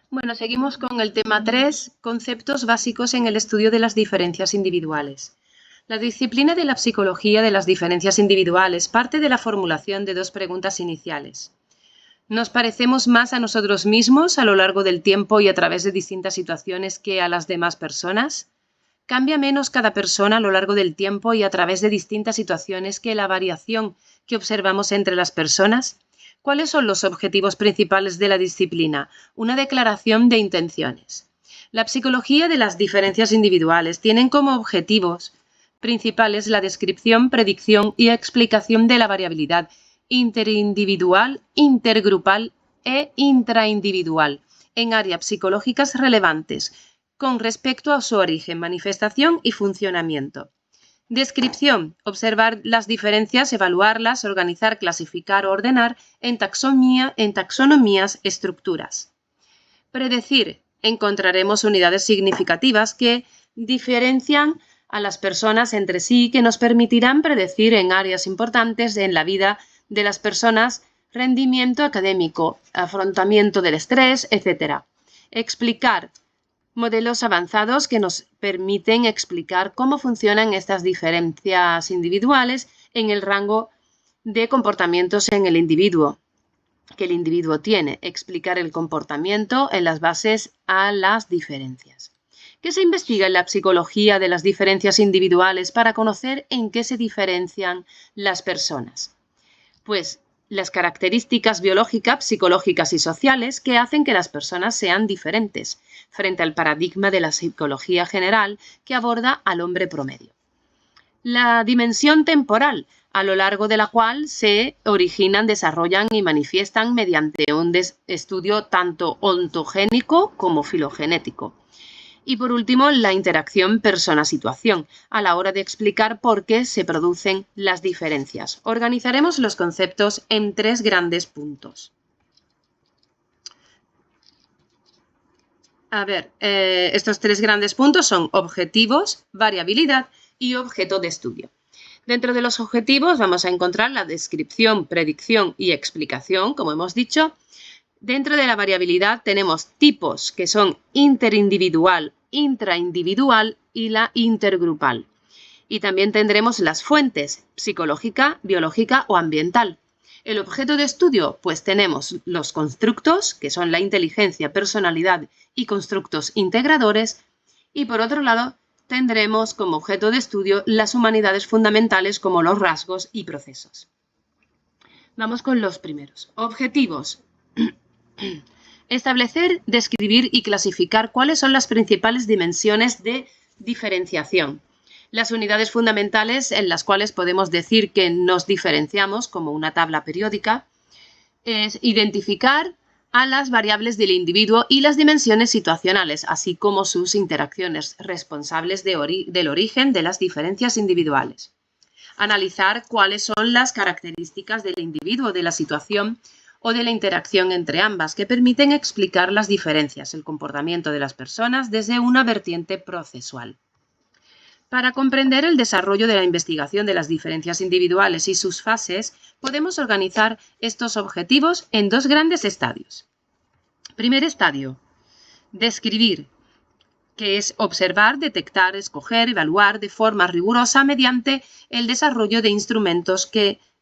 Bueno, seguimos con el tema 3, conceptos básicos en el estudio de las diferencias individuales. La disciplina de la psicología de las diferencias individuales parte de la formulación de dos preguntas iniciales. ¿Nos parecemos más a nosotros mismos a lo largo del tiempo y a través de distintas situaciones que a las demás personas? ¿Cambia menos cada persona a lo largo del tiempo y a través de distintas situaciones que la variación que observamos entre las personas? ¿Cuáles son los objetivos principales de la disciplina? Una declaración de intenciones. La psicología de las diferencias individuales tienen como objetivos principales la descripción, predicción y explicación de la variabilidad interindividual, intergrupal e intraindividual en áreas psicológicas relevantes con respecto a su origen, manifestación y funcionamiento. Descripción: observar las diferencias, evaluarlas, organizar, clasificar o ordenar en taxonomías, estructuras. Predecir: encontraremos unidades significativas que diferencian a las personas entre sí, que nos permitirán predecir en áreas importantes en la vida de las personas, rendimiento académico, afrontamiento del estrés, etc. Explicar: modelos avanzados que nos permiten explicar cómo funcionan estas diferencias individuales en el rango de comportamientos en el individuo que el individuo tiene. Explicar el comportamiento en las bases a las diferencias. ¿Qué se investiga en la psicología de las diferencias individuales para conocer en qué se diferencian las personas? Pues las características biológicas, psicológicas y sociales que hacen que las personas sean diferentes, frente al paradigma de la psicología general que aborda al hombre promedio. La dimensión temporal, a lo largo de la cual se originan, desarrollan y manifiestan mediante un estudio tanto ontogénico como filogenético. Y por último, la interacción persona-situación, a la hora de explicar por qué se producen las diferencias. Organizaremos los conceptos en 3 grandes puntos. Estos 3 grandes puntos son objetivos, variabilidad y objeto de estudio. Dentro de los objetivos vamos a encontrar la descripción, predicción y explicación, como hemos dicho. Dentro de la variabilidad tenemos tipos que son interindividual, intraindividual y la intergrupal. Y también tendremos las fuentes: psicológica, biológica o ambiental. El objeto de estudio, pues tenemos los constructos, que son la inteligencia, personalidad y constructos integradores. Y por otro lado, tendremos como objeto de estudio las humanidades fundamentales como los rasgos y procesos. Vamos con los primeros. Objetivos. Establecer, describir y clasificar cuáles son las principales dimensiones de diferenciación. Las unidades fundamentales en las cuales podemos decir que nos diferenciamos, como una tabla periódica, es identificar a las variables del individuo y las dimensiones situacionales, así como sus interacciones responsables del origen de las diferencias individuales. Analizar cuáles son las características del individuo, de la situación o de la interacción entre ambas, que permiten explicar las diferencias, el comportamiento de las personas desde una vertiente procesual. Para comprender el desarrollo de la investigación de las diferencias individuales y sus fases, podemos organizar estos objetivos en 2 grandes estadios. Primer estadio: describir, que es observar, detectar, escoger, evaluar de forma rigurosa mediante el desarrollo de instrumentos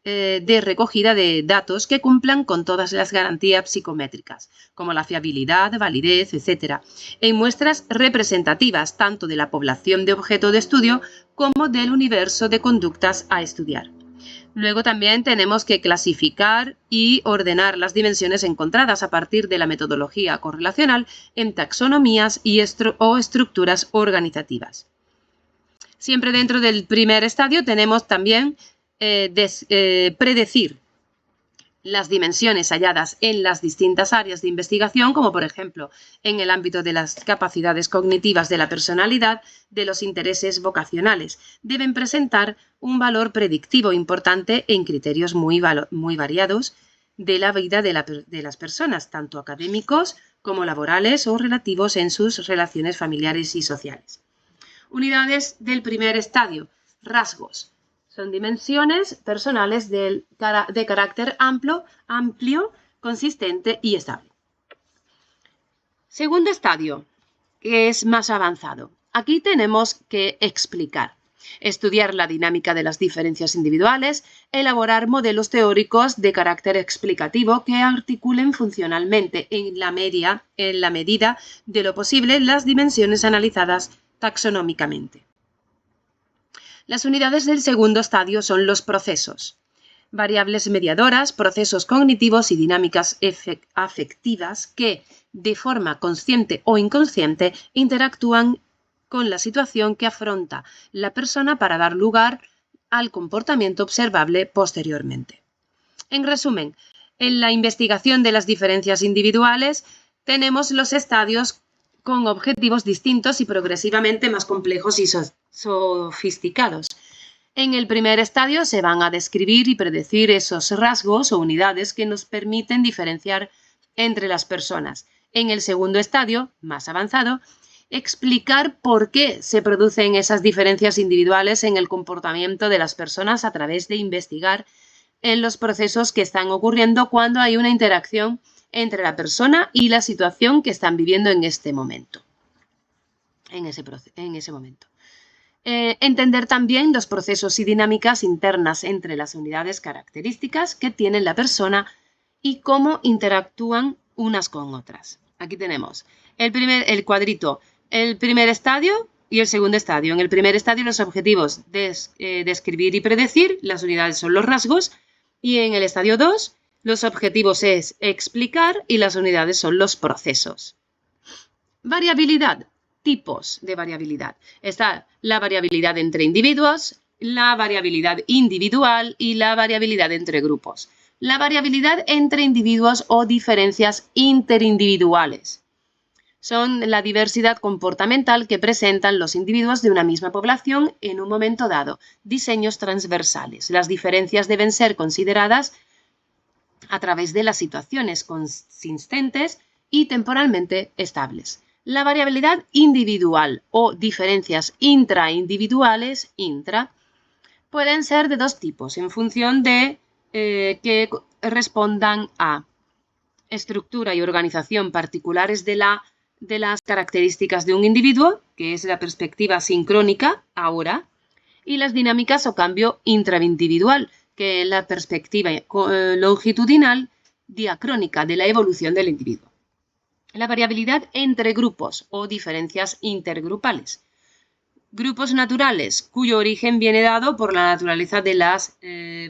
de recogida de datos que cumplan con todas las garantías psicométricas, como la fiabilidad, validez, etc., en muestras representativas tanto de la población de objeto de estudio como del universo de conductas a estudiar. Luego también tenemos que clasificar y ordenar las dimensiones encontradas a partir de la metodología correlacional en taxonomías o estructuras organizativas. Siempre dentro del primer estadio tenemos también predecir las dimensiones halladas en las distintas áreas de investigación, como por ejemplo en el ámbito de las capacidades cognitivas de la personalidad, de los intereses vocacionales. Deben presentar un valor predictivo importante en criterios muy variados de la vida de las personas, tanto académicos como laborales o relativos en sus relaciones familiares y sociales. Unidades del primer estadio: rasgos. Son dimensiones personales de carácter amplio, consistente y estable. Segundo estadio, que es más avanzado. Aquí tenemos que explicar, estudiar la dinámica de las diferencias individuales, elaborar modelos teóricos de carácter explicativo que articulen funcionalmente en la medida de lo posible las dimensiones analizadas taxonómicamente. Las unidades del segundo estadio son los procesos, variables mediadoras, procesos cognitivos y dinámicas afectivas que, de forma consciente o inconsciente, interactúan con la situación que afronta la persona para dar lugar al comportamiento observable posteriormente. En resumen, en la investigación de las diferencias individuales tenemos los estadios con objetivos distintos y progresivamente más complejos y sofisticados. En el primer estadio se van a describir y predecir esos rasgos o unidades que nos permiten diferenciar entre las personas. En el segundo estadio, más avanzado, explicar por qué se producen esas diferencias individuales en el comportamiento de las personas a través de investigar en los procesos que están ocurriendo cuando hay una interacción entre la persona y la situación que están viviendo en este momento. En ese momento. Entender también los procesos y dinámicas internas entre las unidades características que tiene la persona y cómo interactúan unas con otras. Aquí tenemos el cuadrito, el primer estadio y el segundo estadio. En el primer estadio los objetivos describir y predecir, las unidades son los rasgos, y en el estadio 2 los objetivos es explicar y las unidades son los procesos. Variabilidad. Tipos de variabilidad. Está la variabilidad entre individuos, la variabilidad individual y la variabilidad entre grupos. La variabilidad entre individuos o diferencias interindividuales son la diversidad comportamental que presentan los individuos de una misma población en un momento dado. Diseños transversales. Las diferencias deben ser consideradas a través de las situaciones consistentes y temporalmente estables. La variabilidad individual o diferencias intraindividuales, pueden ser de dos tipos en función de que respondan a estructura y organización particulares de las características de un individuo, que es la perspectiva sincrónica ahora, y las dinámicas o cambio intraindividual, que es la perspectiva longitudinal diacrónica de la evolución del individuo. La variabilidad entre grupos o diferencias intergrupales. Grupos naturales cuyo origen viene dado por la naturaleza de las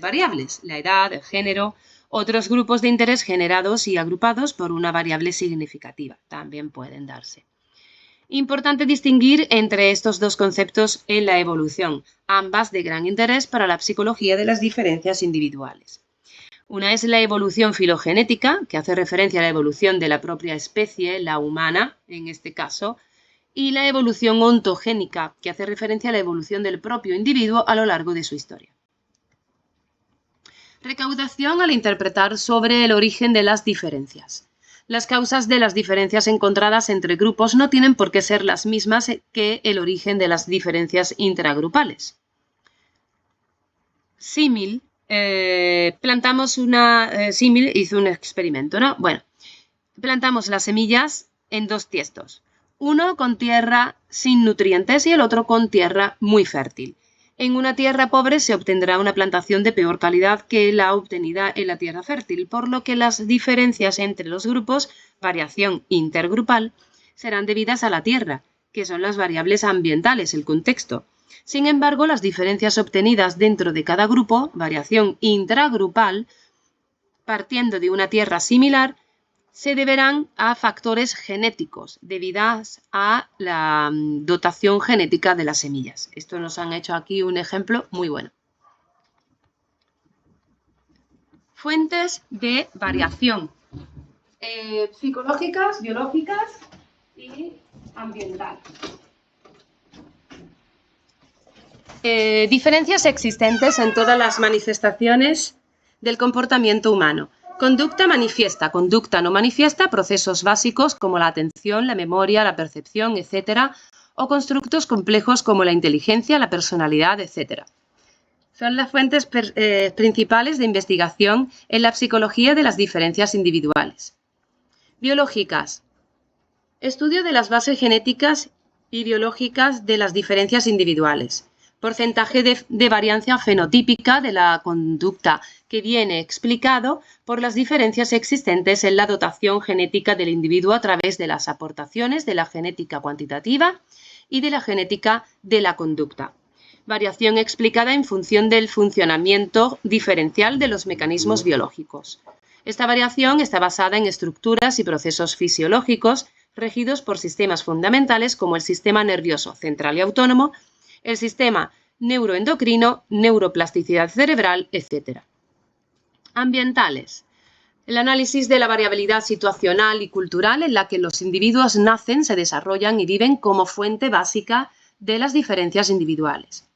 variables, la edad, el género. Otros grupos de interés generados y agrupados por una variable significativa también pueden darse. Importante distinguir entre estos dos conceptos en la evolución, ambas de gran interés para la psicología de las diferencias individuales. Una es la evolución filogenética, que hace referencia a la evolución de la propia especie, la humana en este caso, y la evolución ontogénica, que hace referencia a la evolución del propio individuo a lo largo de su historia. Recaudación al interpretar sobre el origen de las diferencias. Las causas de las diferencias encontradas entre grupos no tienen por qué ser las mismas que el origen de las diferencias intragrupales. Símil. Símil hizo un experimento, ¿no? Bueno, plantamos las semillas en dos tiestos, uno con tierra sin nutrientes y el otro con tierra muy fértil. En una tierra pobre se obtendrá una plantación de peor calidad que la obtenida en la tierra fértil, por lo que las diferencias entre los grupos, variación intergrupal, serán debidas a la tierra, que son las variables ambientales, el contexto. Sin embargo, las diferencias obtenidas dentro de cada grupo, variación intragrupal, partiendo de una tierra similar, se deberán a factores genéticos debidas a la dotación genética de las semillas. Esto nos han hecho aquí un ejemplo muy bueno. Fuentes de variación psicológicas, biológicas y ambientales. Diferencias existentes en todas las manifestaciones del comportamiento humano. Conducta manifiesta, conducta no manifiesta, procesos básicos como la atención, la memoria, la percepción, etc. O constructos complejos como la inteligencia, la personalidad, etc. Son las fuentes principales de investigación en la psicología de las diferencias individuales. Biológicas. Estudio de las bases genéticas y biológicas de las diferencias individuales. Porcentaje de variancia fenotípica de la conducta que viene explicado por las diferencias existentes en la dotación genética del individuo a través de las aportaciones de la genética cuantitativa y de la genética de la conducta. Variación explicada en función del funcionamiento diferencial de los mecanismos biológicos. Esta variación está basada en estructuras y procesos fisiológicos regidos por sistemas fundamentales como el sistema nervioso central y autónomo, el sistema neuroendocrino, neuroplasticidad cerebral, etc. Ambientales. El análisis de la variabilidad situacional y cultural en la que los individuos nacen, se desarrollan y viven como fuente básica de las diferencias individuales.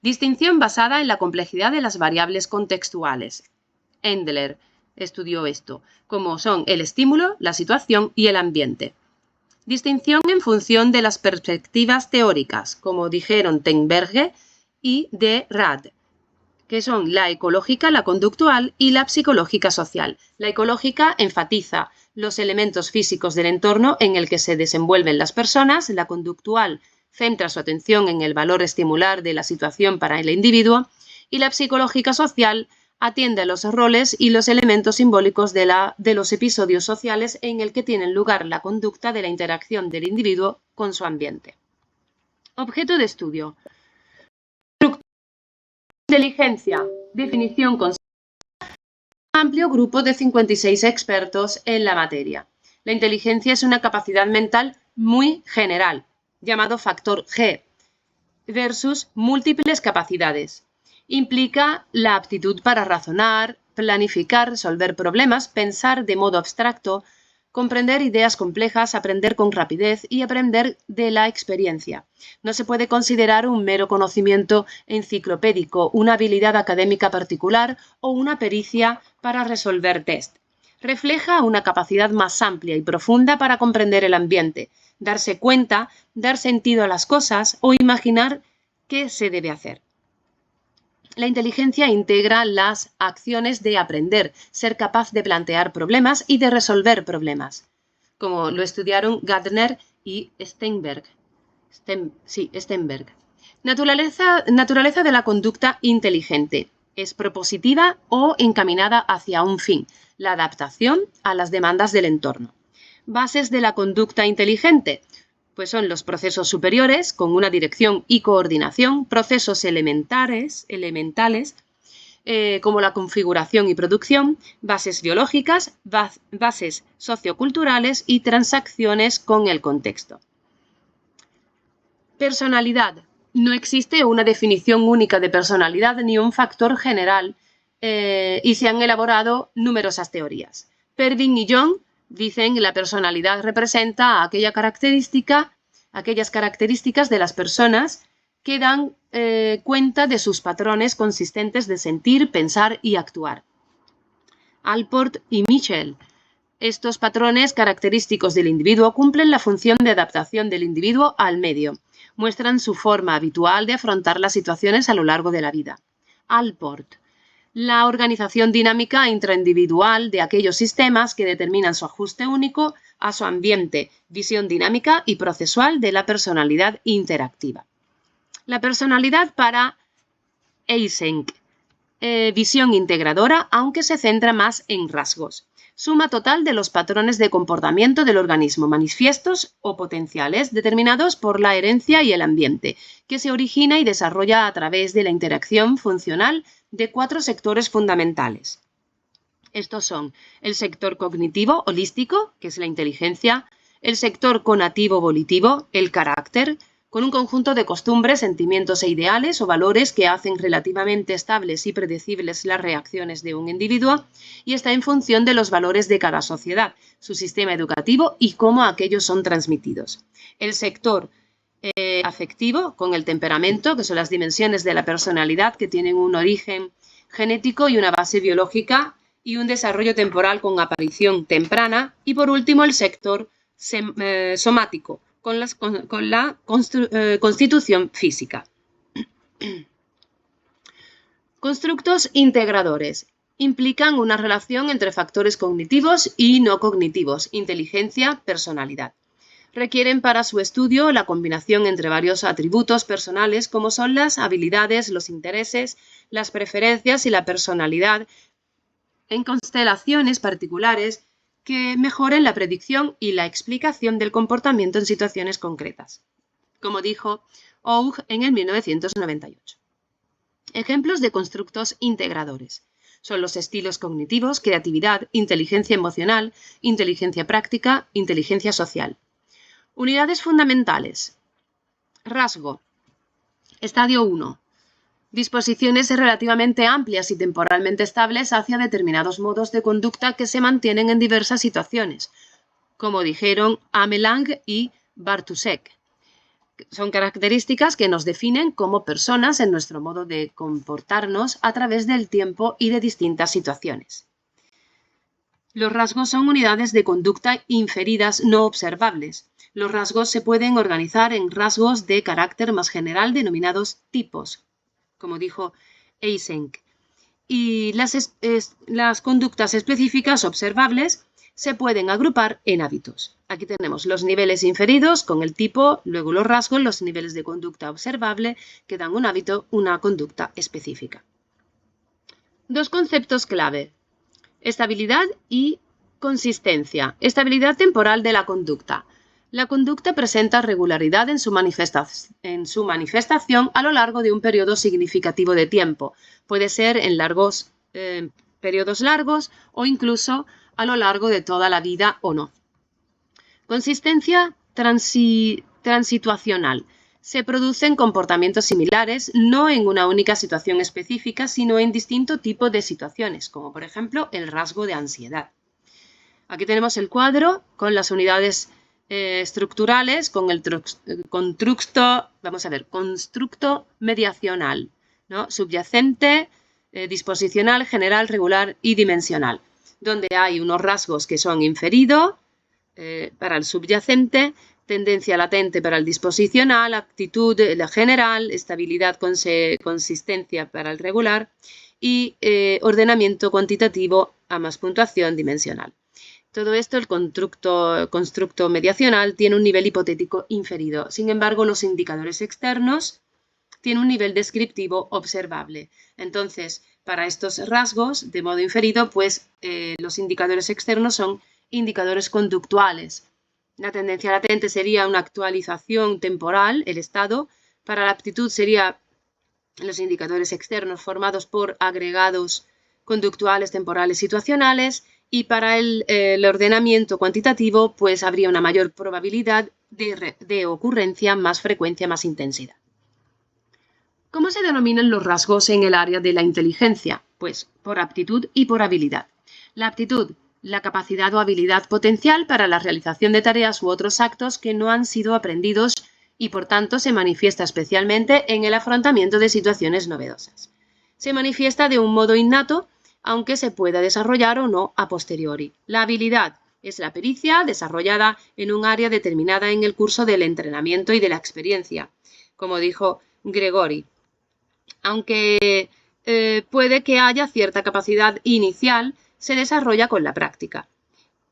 Distinción basada en la complejidad de las variables contextuales. Endler estudió esto, como son el estímulo, la situación y el ambiente. Distinción en función de las perspectivas teóricas, como dijeron Tenberge y de Rad, que son la ecológica, la conductual y la psicológica social. La ecológica enfatiza los elementos físicos del entorno en el que se desenvuelven las personas, la conductual centra su atención en el valor estimular de la situación para el individuo y la psicológica social atiende a los roles y los elementos simbólicos de los episodios sociales en el que tienen lugar la conducta de la interacción del individuo con su ambiente. Objeto de estudio. Inteligencia. Definición con un amplio grupo de 56 expertos en la materia. La inteligencia es una capacidad mental muy general, llamado factor G, versus múltiples capacidades. Implica la aptitud para razonar, planificar, resolver problemas, pensar de modo abstracto, comprender ideas complejas, aprender con rapidez y aprender de la experiencia. No se puede considerar un mero conocimiento enciclopédico, una habilidad académica particular o una pericia para resolver test. Refleja una capacidad más amplia y profunda para comprender el ambiente, darse cuenta, dar sentido a las cosas o imaginar qué se debe hacer. La inteligencia integra las acciones de aprender, ser capaz de plantear problemas y de resolver problemas, como lo estudiaron Gardner y Steinberg. Naturaleza de la conducta inteligente. Es propositiva o encaminada hacia un fin, la adaptación a las demandas del entorno. Bases de la conducta inteligente. Pues son los procesos superiores con una dirección y coordinación, procesos elementales, como la configuración y producción, bases biológicas, bases socioculturales y transacciones con el contexto. Personalidad. No existe una definición única de personalidad ni un factor general y se han elaborado numerosas teorías. Pervin y Young dicen que la personalidad representa aquellas características de las personas que dan cuenta de sus patrones consistentes de sentir, pensar y actuar. Allport y Mitchell. Estos patrones característicos del individuo cumplen la función de adaptación del individuo al medio. Muestran su forma habitual de afrontar las situaciones a lo largo de la vida. Allport. La organización dinámica intraindividual de aquellos sistemas que determinan su ajuste único a su ambiente, visión dinámica y procesual de la personalidad interactiva. La personalidad para Eysenck, visión integradora, aunque se centra más en rasgos. Suma total de los patrones de comportamiento del organismo, manifiestos o potenciales, determinados por la herencia y el ambiente, que se origina y desarrolla a través de la interacción funcional de 4 sectores fundamentales. Estos son el sector cognitivo holístico, que es la inteligencia, el sector conativo volitivo, el carácter, con un conjunto de costumbres, sentimientos e ideales o valores que hacen relativamente estables y predecibles las reacciones de un individuo y está en función de los valores de cada sociedad, su sistema educativo y cómo aquellos son transmitidos. El sector afectivo, con el temperamento, que son las dimensiones de la personalidad que tienen un origen genético y una base biológica y un desarrollo temporal con aparición temprana. Y por último, el sector somático, con la constitución física. Constructos integradores. Implican una relación entre factores cognitivos y no cognitivos, inteligencia, personalidad. Requieren para su estudio la combinación entre varios atributos personales como son las habilidades, los intereses, las preferencias y la personalidad en constelaciones particulares que mejoren la predicción y la explicación del comportamiento en situaciones concretas, como dijo Hough en el 1998. Ejemplos de constructos integradores son los estilos cognitivos, creatividad, inteligencia emocional, inteligencia práctica, inteligencia social. Unidades fundamentales. Rasgo. Estadio 1. Disposiciones relativamente amplias y temporalmente estables hacia determinados modos de conducta que se mantienen en diversas situaciones, como dijeron Amelang y Bartušek. Son características que nos definen como personas en nuestro modo de comportarnos a través del tiempo y de distintas situaciones. Los rasgos son unidades de conducta inferidas no observables. Los rasgos se pueden organizar en rasgos de carácter más general denominados tipos, como dijo Eysenck. Y las conductas específicas observables se pueden agrupar en hábitos. Aquí tenemos los niveles inferidos con el tipo, luego los rasgos, los niveles de conducta observable que dan un hábito, una conducta específica. Dos conceptos clave: estabilidad y consistencia. Estabilidad temporal de la conducta. La conducta presenta regularidad en su manifestación a lo largo de un periodo significativo de tiempo. Puede ser en periodos largos o incluso a lo largo de toda la vida o no. Consistencia transituacional. Se producen comportamientos similares, no en una única situación específica, sino en distinto tipo de situaciones, como por ejemplo el rasgo de ansiedad. Aquí tenemos el cuadro con las unidades estructurales, con el constructo mediacional, ¿no? Subyacente, disposicional, general, regular y dimensional, donde hay unos rasgos que son inferido para el subyacente, tendencia latente para el disposicional, actitud general, estabilidad, consistencia para el regular y ordenamiento cuantitativo a más puntuación dimensional. Todo esto, el constructo mediacional, tiene un nivel hipotético inferido. Sin embargo, los indicadores externos tienen un nivel descriptivo observable. Entonces, para estos rasgos, de modo inferido, pues los indicadores externos son indicadores conductuales. La tendencia latente sería una actualización temporal, el estado. Para la aptitud sería los indicadores externos formados por agregados conductuales, temporales, situacionales. Y para el ordenamiento cuantitativo, pues habría una mayor probabilidad de ocurrencia, más frecuencia, más intensidad. ¿Cómo se denominan los rasgos en el área de la inteligencia? Pues por aptitud y por habilidad. La aptitud, la capacidad o habilidad potencial para la realización de tareas u otros actos que no han sido aprendidos y por tanto se manifiesta especialmente en el afrontamiento de situaciones novedosas. Se manifiesta de un modo innato, aunque se pueda desarrollar o no a posteriori. La habilidad es la pericia desarrollada en un área determinada en el curso del entrenamiento y de la experiencia, como dijo Gregory. Aunque puede que haya cierta capacidad inicial, se desarrolla con la práctica.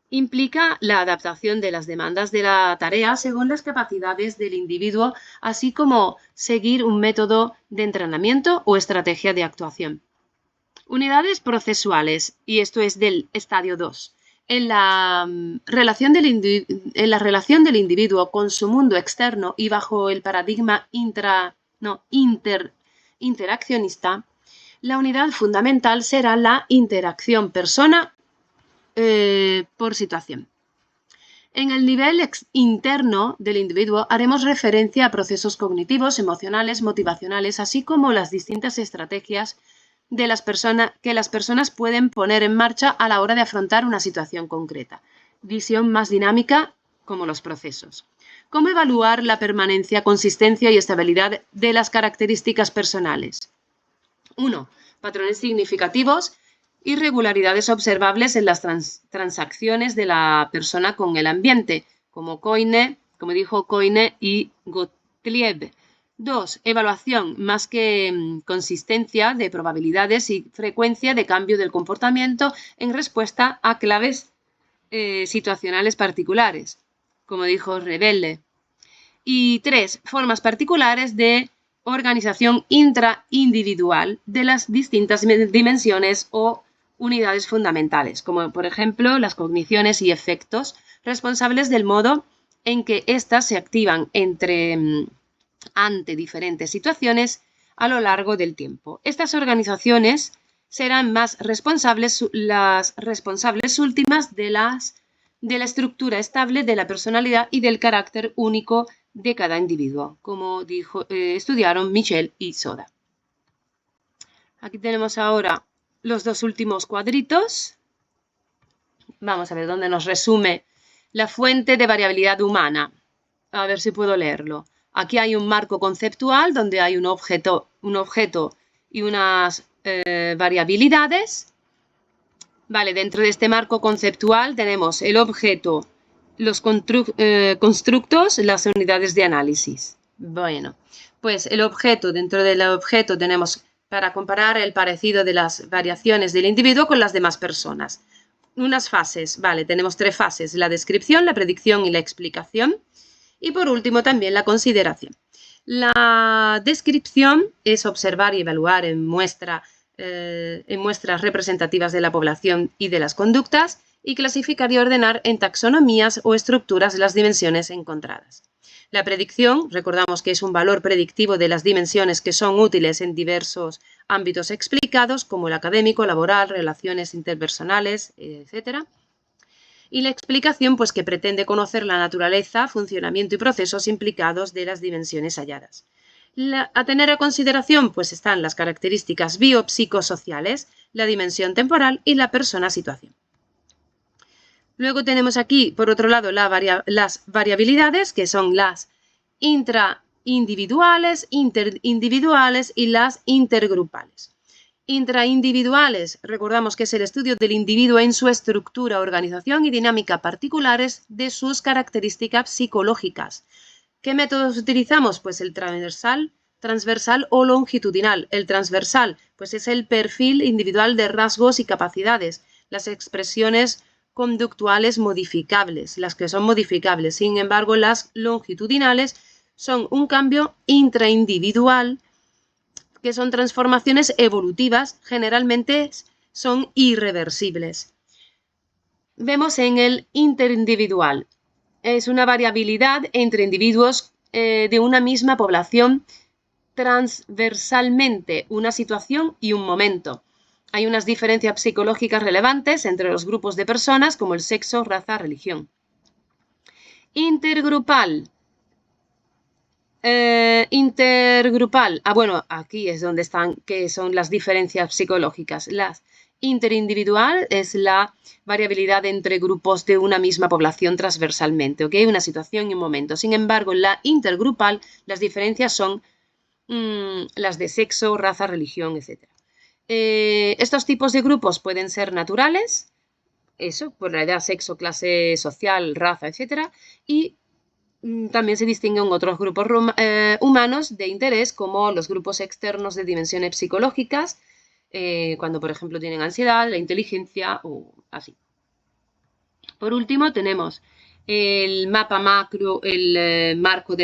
Implica la adaptación de las demandas de la tarea según las capacidades del individuo, así como seguir un método de entrenamiento o estrategia de actuación. Unidades procesuales, y esto es del estadio 2. En la relación del individuo con su mundo externo y bajo el paradigma interaccionista, la unidad fundamental será la interacción persona por situación. En el nivel interno del individuo haremos referencia a procesos cognitivos, emocionales, motivacionales, así como las distintas estrategias que las personas pueden poner en marcha a la hora de afrontar una situación concreta. Visión más dinámica, como los procesos. ¿Cómo evaluar la permanencia, consistencia y estabilidad de las características personales? 1. Patrones significativos y regularidades observables en las transacciones de la persona con el ambiente, como dijo Coyne y Gottlieb. 2. Evaluación, más que consistencia, de probabilidades y frecuencia de cambio del comportamiento en respuesta a claves situacionales particulares. como dijo Rebelde. Y 3, formas particulares de organización intraindividual de las distintas dimensiones o unidades fundamentales, como por ejemplo las cogniciones y efectos responsables del modo en que éstas se activan ante diferentes situaciones a lo largo del tiempo. Estas organizaciones serán más las responsables últimas de la estructura estable de la personalidad y del carácter único de cada individuo, como estudiaron Michel y Soda. Aquí tenemos ahora los dos últimos cuadritos. Vamos a ver dónde nos resume la fuente de variabilidad humana. A ver si puedo leerlo. Aquí hay un marco conceptual donde hay un objeto y unas variabilidades. Vale, dentro de este marco conceptual tenemos el objeto, los constructos, las unidades de análisis. Bueno, pues dentro del objeto tenemos para comparar el parecido de las variaciones del individuo con las demás personas. Unas fases, vale, tenemos 3 fases, la descripción, la predicción y la explicación. Y por último también la consideración. La descripción es observar y evaluar en muestras representativas de la población y de las conductas y clasificar y ordenar en taxonomías o estructuras las dimensiones encontradas. La predicción, recordamos que es un valor predictivo de las dimensiones que son útiles en diversos ámbitos explicados, como el académico, laboral, relaciones interpersonales, etc. Y la explicación, pues que pretende conocer la naturaleza, funcionamiento y procesos implicados de las dimensiones halladas. A tener a consideración, pues están las características biopsicosociales, la dimensión temporal y la persona-situación. Luego tenemos aquí, por otro lado, las variabilidades, que son las intraindividuales, interindividuales y las intergrupales. Intraindividuales, recordamos que es el estudio del individuo en su estructura, organización y dinámica particulares de sus características psicológicas. ¿Qué métodos utilizamos? Pues el transversal o longitudinal. El transversal, pues es el perfil individual de rasgos y capacidades, las expresiones conductuales modificables, las que son modificables. Sin embargo, las longitudinales son un cambio intraindividual, que son transformaciones evolutivas, generalmente son irreversibles. Vemos en el interindividual. Es una variabilidad entre individuos de una misma población transversalmente, una situación y un momento. Hay unas diferencias psicológicas relevantes entre los grupos de personas, como el sexo, raza, religión. Intergrupal. Bueno, aquí es donde están, que son las diferencias psicológicas. La interindividual es la variabilidad entre grupos de una misma población transversalmente, ¿ok? Una situación y un momento. Sin embargo, en la intergrupal, las diferencias son las de sexo, raza, religión, etc. Estos tipos de grupos pueden ser naturales, eso, por la edad, sexo, clase social, raza, etc. Y también se distinguen otros grupos humanos de interés, como los grupos externos de dimensiones psicológicas, cuando por ejemplo tienen ansiedad, la inteligencia o así. Por último tenemos el mapa macro, el marco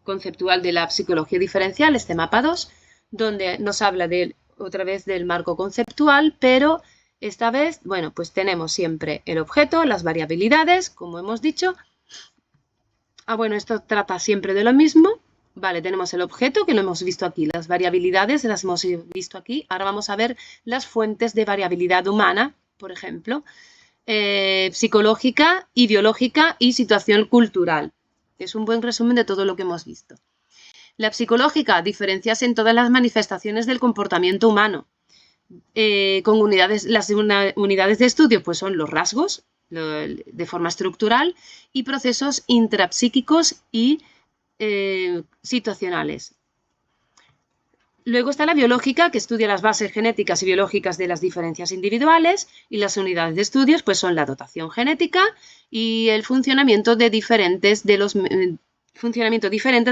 conceptual de la psicología diferencial, este mapa 2, donde nos habla otra vez del marco conceptual, pero esta vez, bueno, pues tenemos siempre el objeto, las variabilidades, como hemos dicho. Bueno, esto trata siempre de lo mismo. Vale, tenemos el objeto, que lo hemos visto aquí, las variabilidades las hemos visto aquí. Ahora vamos a ver las fuentes de variabilidad humana, por ejemplo, psicológica, ideológica y situación cultural. Es un buen resumen de todo lo que hemos visto. La psicológica, diferencias en todas las manifestaciones del comportamiento humano. Con las unidades de estudio, pues son los rasgos, de forma estructural, y procesos intrapsíquicos y situacionales. Luego está la biológica, que estudia las bases genéticas y biológicas de las diferencias individuales, y las unidades de estudios pues son la dotación genética y el funcionamiento diferente de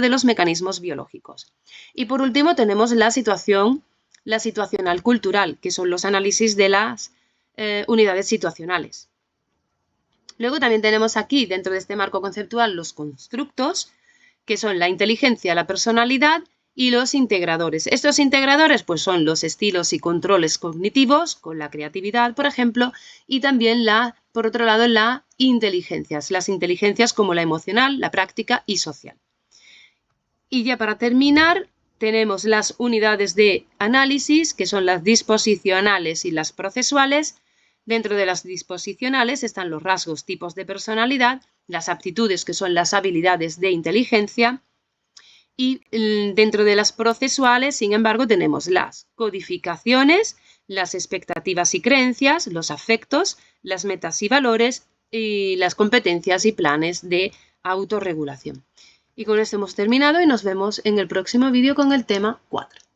los mecanismos biológicos. Y por último tenemos la situacional cultural, que son los análisis de las unidades situacionales. Luego también tenemos aquí, dentro de este marco conceptual, los constructos, que son la inteligencia, la personalidad y los integradores. Estos integradores pues son los estilos y controles cognitivos, con la creatividad, por ejemplo, y también por otro lado, las inteligencias como la emocional, la práctica y social. Y ya para terminar, tenemos las unidades de análisis, que son las disposicionales y las procesuales. Dentro de las disposicionales están los rasgos, tipos de personalidad, las aptitudes, que son las habilidades de inteligencia, y dentro de las procesuales, sin embargo, tenemos las codificaciones, las expectativas y creencias, los afectos, las metas y valores, y las competencias y planes de autorregulación. Y con esto hemos terminado y nos vemos en el próximo vídeo con el tema 4.